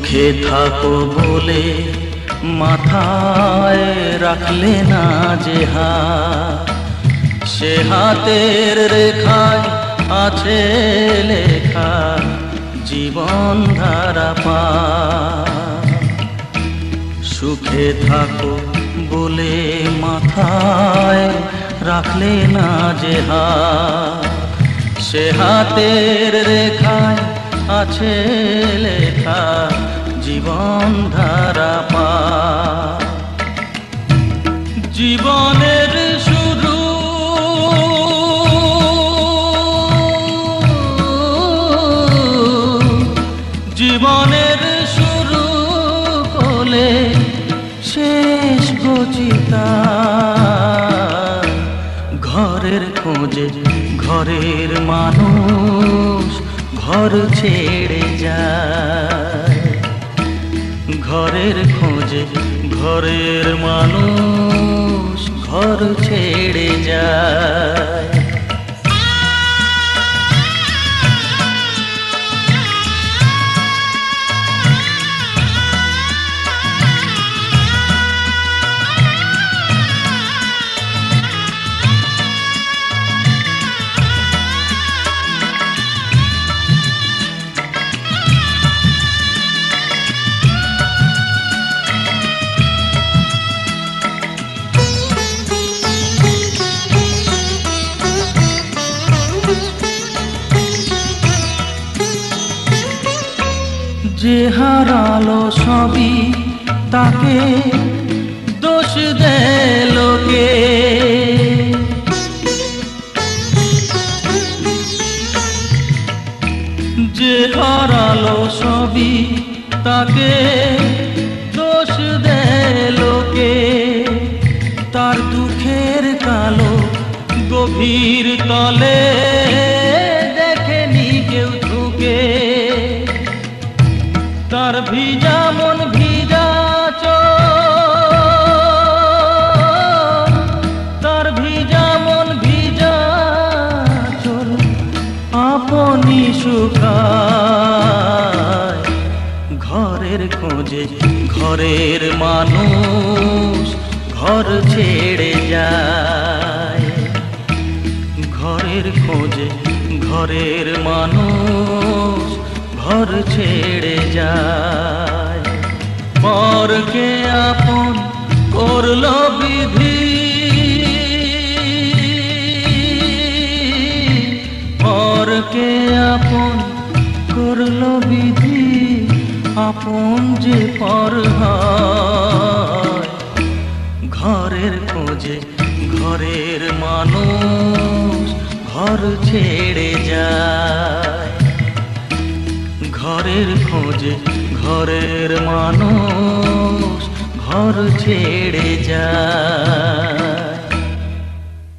সুখে থাকো বলে মাথায় রাখলে না যে হাত, সে হাতের রেখায় আছে লেখা জীবন ধারা পার। সুখে থাকো বলে মাথায় রাখলে না যে হাত, সে হাতের রেখায় আছে লেখা জীবন ধারা পার। জীবনের শুরু জীবনের শুরু কোলে শেষ গচিতা, ঘরের খোঁজে ঘরের মানুষ ঘর ছেড়ে যায়। ঘরের খোঁজে ঘরের মানুষ ঘর ছেড়ে যায়। যে হারালো সবই তাকে দোষ দেয় লোকে, যে হারালো সবই তাকে দোষ দেয় লোকে। তার দুঃখের কালো গভীর তলে দেখেনি কেউ ঝুঁকে, তার ভিজা মন ভিজা চোখ, তার ভিজা মন ভিজা চোখ আপনি শুকায়। ঘরের খোঁজে ঘরের মানুষ ঘর ছেড়ে যায়। ঘরের খোঁজে ঘরের মানুষ ঘর ছেড়ে যায়। পরকে আপন করলো বিধি, পরকে আপন করলো বিধি, আপন যে পর হয়। ঘরের খোঁজে ঘরের মানুষ ঘর ছেড়ে যায়। ঘরের খোঁজে ঘরের মানুষ ঘর ছেড়ে যায়।